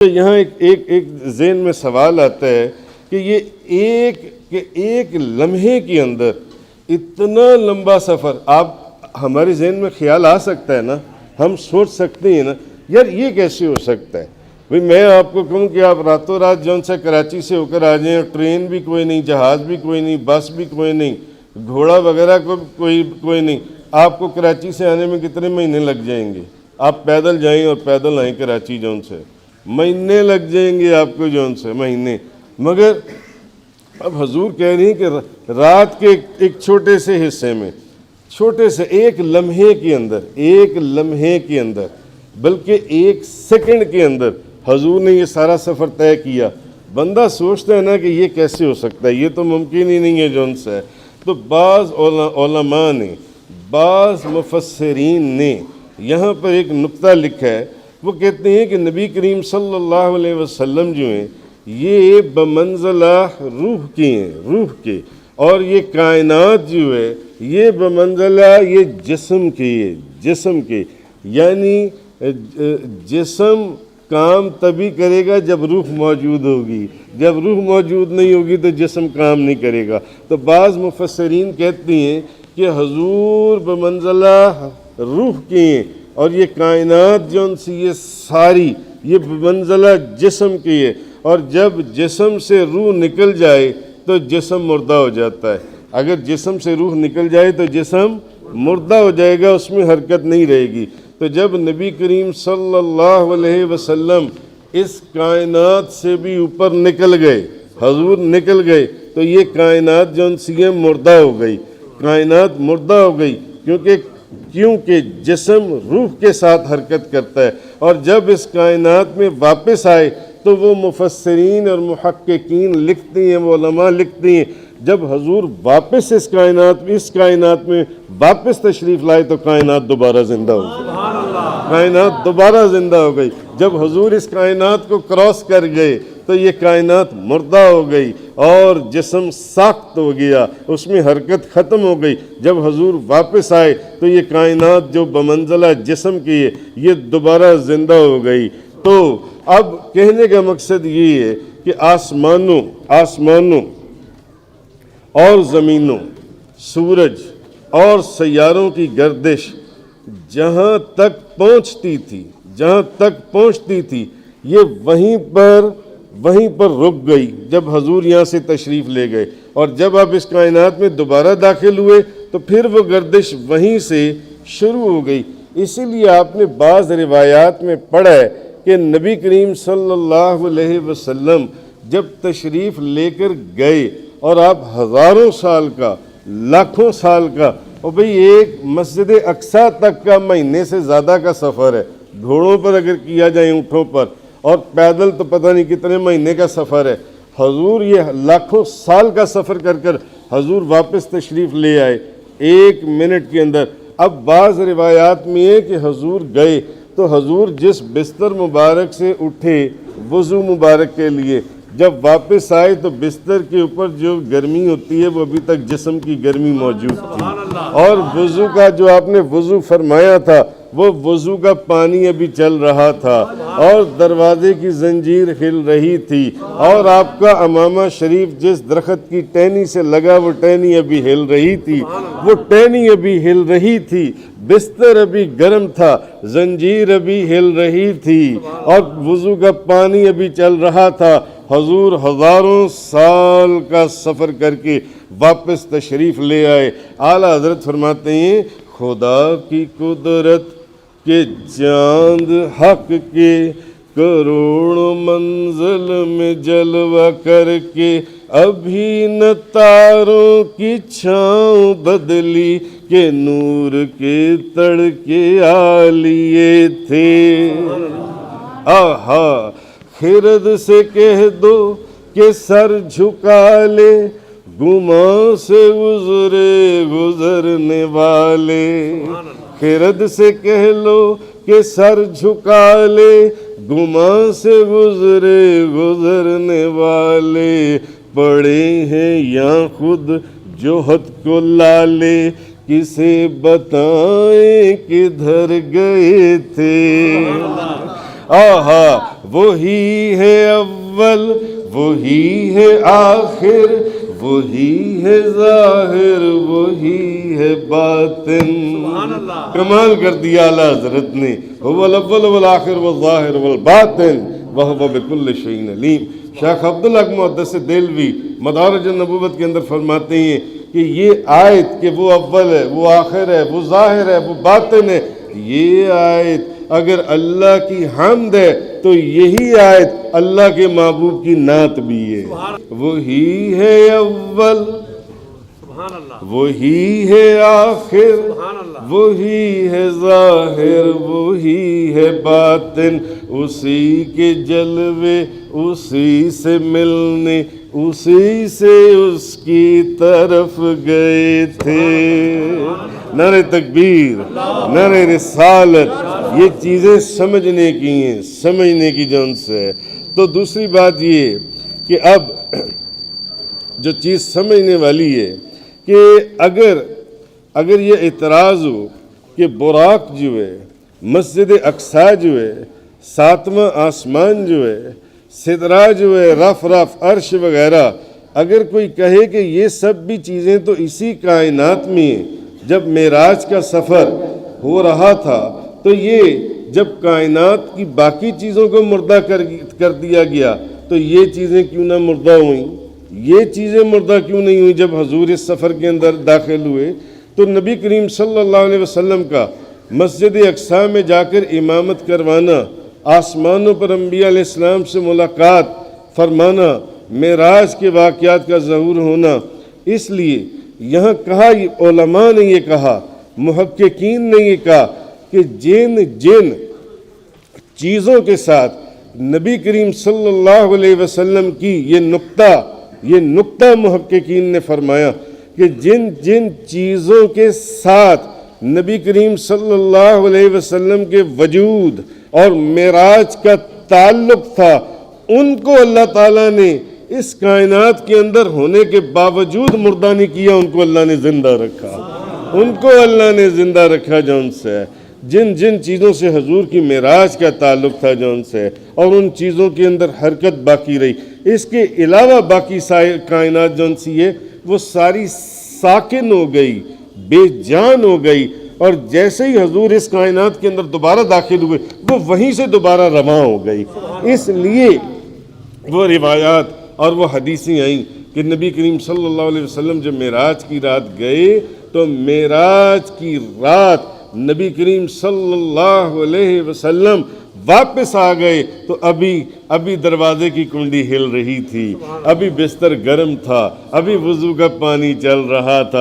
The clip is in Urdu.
یہاں ایک ذہن میں سوال آتا ہے کہ یہ ایک لمحے کے اندر اتنا لمبا سفر، آپ ہمارے ذہن میں خیال آ سکتا ہے نا، ہم سوچ سکتے ہیں نا یار یہ کیسے ہو سکتا ہے؟ بھئی میں آپ کو کہوں کہ آپ راتوں رات جون سے کراچی سے ہو کر آ جائیں، ٹرین بھی کوئی نہیں، جہاز بھی کوئی نہیں، بس بھی کوئی نہیں، گھوڑا وغیرہ کوئی نہیں، آپ کو کراچی سے آنے میں کتنے مہینے لگ جائیں گے؟ آپ پیدل جائیں اور پیدل آئیں کراچی جون سے، مہینے لگ جائیں گے آپ کو جون سے، مہینے۔ مگر اب حضور کہہ رہی ہیں کہ رات کے ایک چھوٹے سے حصے میں، چھوٹے سے ایک لمحے کے اندر بلکہ ایک سیکنڈ کے اندر حضور نے یہ سارا سفر طے کیا۔ بندہ سوچتا ہے نا کہ یہ کیسے ہو سکتا ہے، یہ تو ممکن ہی نہیں ہے جون سے ہے۔ تو بعض علماء نے، بعض مفسرین نے یہاں پر ایک نقطہ لکھا ہے، وہ کہتے ہیں کہ نبی کریم صلی اللہ علیہ وسلم جو ہیں یہ بمنزلہ روح کے، اور یہ کائنات جو ہے یہ بمنزلہ یہ جسم کے، یعنی جسم کام تبھی کرے گا جب روح موجود ہوگی، جب روح موجود نہیں ہوگی تو جسم کام نہیں کرے گا۔ تو بعض مفسرین کہتے ہیں کہ حضور بمنزلہ روح کے ہیں، اور یہ کائنات جو ان سے یہ ساری یہ بمنزلہ جسم کی ہے، اور جب جسم سے روح نکل جائے تو جسم مردہ ہو جاتا ہے۔ اگر جسم سے روح نکل جائے تو جسم مردہ ہو جائے گا، اس میں حرکت نہیں رہے گی۔ تو جب نبی کریم صلی اللہ علیہ وسلم اس کائنات سے بھی اوپر نکل گئے، حضور نکل گئے، تو یہ کائنات جو ان سے مردہ ہو گئی، کائنات مردہ ہو گئی، کیونکہ جسم روح کے ساتھ حرکت کرتا ہے۔ اور جب اس کائنات میں واپس آئے تو وہ مفسرین اور محققین لکھتے ہیں، وہ علماء لکھتے ہیں، جب حضور واپس اس کائنات میں واپس تشریف لائے تو کائنات دوبارہ زندہ ہو گئی، کائنات دوبارہ زندہ ہو گئی۔ جب حضور اس کائنات کو کراس کر گئے تو یہ کائنات مردہ ہو گئی اور جسم ساخت ہو گیا، اس میں حرکت ختم ہو گئی۔ جب حضور واپس آئے تو یہ کائنات جو بمنزلہ جسم کی ہے یہ دوبارہ زندہ ہو گئی۔ تو اب کہنے کا مقصد یہ ہے کہ آسمانوں اور زمینوں، سورج اور سیاروں کی گردش جہاں تک پہنچتی تھی یہ وہیں پر رک گئی جب حضور یہاں سے تشریف لے گئے، اور جب آپ اس کائنات میں دوبارہ داخل ہوئے تو پھر وہ گردش وہیں سے شروع ہو گئی۔ اسی لیے آپ نے بعض روایات میں پڑھا ہے کہ نبی کریم صلی اللہ علیہ وسلم جب تشریف لے کر گئے اور آپ ہزاروں سال کا، لاکھوں سال کا، اور بھئی ایک مسجد اقصیٰ تک کا مہینے سے زیادہ کا سفر ہے، گھوڑوں پر اگر کیا جائے، اونٹوں پر، اور پیدل تو پتہ نہیں کتنے مہینے کا سفر ہے۔ حضور یہ لاکھوں سال کا سفر کر حضور واپس تشریف لے آئے ایک منٹ کے اندر۔ اب بعض روایات میں ہے کہ حضور گئے تو حضور جس بستر مبارک سے اٹھے وضو مبارک کے لیے، جب واپس آئے تو بستر کے اوپر جو گرمی ہوتی ہے وہ ابھی تک جسم کی گرمی موجود تھی، اور وضو کا جو آپ نے وضو فرمایا تھا وہ وضو کا پانی ابھی چل رہا تھا، اور دروازے کی زنجیر ہل رہی تھی، اور آپ کا امامہ شریف جس درخت کی ٹہنی سے لگا وہ ٹہنی ابھی ہل رہی تھی، بستر ابھی گرم تھا، زنجیر ابھی ہل رہی تھی، اور وضو کا پانی ابھی چل رہا تھا۔ حضور ہزاروں سال کا سفر کر کے واپس تشریف لے آئے۔ اعلیٰ حضرت فرماتے ہیں خدا کی قدرت کے چاند حق کے کروڑوں منزل میں جلوہ کر کے، ابھی نہ تاروں کی چھاؤں بدلی کہ نور کے تڑکے آ لیے تھے۔ آہا خرد سے کہہ دو کہ سر جھکا لے، گماں سے گزرنے والے، خرد سے کہہ لو کہ سر جھکا لے، گماں سے گزرنے والے، پڑے ہیں یا خود جوہد کو لالے، کسے بتائیں کدھر گئے تھے۔ آہا وہی ہے اول وہی ہے آخر وہی ہے ظاہر وہی ہے باطن. کمال کر دیا اعلیٰ حضرت نے. هو الاول والآخر والظاہر والباطن وهو بكل شيء علیم. شیخ عبدالحق محدث دہلوی مدارج النبوت کے اندر فرماتے ہیں کہ یہ آیت کہ وہ اول ہے وہ آخر ہے وہ ظاہر ہے وہ باطن ہے، یہ آیت اگر اللہ کی حمد ہے تو یہی آیت اللہ کے محبوب کی نعت بھی ہے. وہی ہے اول وہی ہے آخر وہی ہے ظاہر وہی ہے باطن، اسی کے جلوے اسی سے ملنے اسی سے اس کی طرف گئے تھے. نعرہ تکبیر، نعرہ رسالت، یہ چیزیں سمجھنے کی ہیں، سمجھنے کی جون سے ہے. تو دوسری بات یہ کہ اب جو چیز سمجھنے والی ہے کہ اگر یہ اعتراض ہو کہ براق جو ہے، مسجد اقصیٰ جو ہے، ساتواں آسمان جو ہے، سدرہ جو ہے، رف عرش وغیرہ، اگر کوئی کہے کہ یہ سب بھی چیزیں تو اسی کائنات میں ہیں. جب معراج کا سفر ہو رہا تھا تو یہ جب کائنات کی باقی چیزوں کو مردہ کر دیا گیا تو یہ چیزیں کیوں نہ مردہ ہوئیں؟ یہ چیزیں مردہ کیوں نہیں ہوئی جب حضور اس سفر کے اندر داخل ہوئے؟ تو نبی کریم صلی اللہ علیہ وسلم کا مسجد اقصیٰ میں جا کر امامت کروانا، آسمانوں پر انبیاء علیہ السلام سے ملاقات فرمانا، معراج کے واقعات کا ظہور ہونا، اس لیے یہاں کہا، علماء نے یہ کہا، محققین نے یہ کہا کہ جن چیزوں کے ساتھ نبی کریم صلی اللہ علیہ وسلم کی یہ نقطہ محققین نے فرمایا کہ جن چیزوں کے ساتھ نبی کریم صلی اللہ علیہ وسلم کے وجود اور معراج کا تعلق تھا، ان کو اللہ تعالیٰ نے اس کائنات کے اندر ہونے کے باوجود مردہ نہیں کیا، ان کو اللہ نے زندہ رکھا. ان کو اللہ نے زندہ رکھا جون سے ہے. جن چیزوں سے حضور کی معراج کا تعلق تھا جون سے، اور ان چیزوں کے اندر حرکت باقی رہی. اس کے علاوہ باقی کائنات جون سی ہے وہ ساری ساکن ہو گئی، بے جان ہو گئی، اور جیسے ہی حضور اس کائنات کے اندر دوبارہ داخل ہوئے وہ وہیں سے دوبارہ رواں ہو گئی. اس لیے وہ روایات اور وہ حدیثیں آئیں کہ نبی کریم صلی اللہ علیہ وسلم جب معراج کی رات گئے تو معراج کی رات نبی کریم صلی اللہ علیہ وسلم واپس آ گئے تو ابھی دروازے کی کنڈی ہل رہی تھی، ابھی بستر گرم تھا، ابھی وضو کا پانی چل رہا تھا.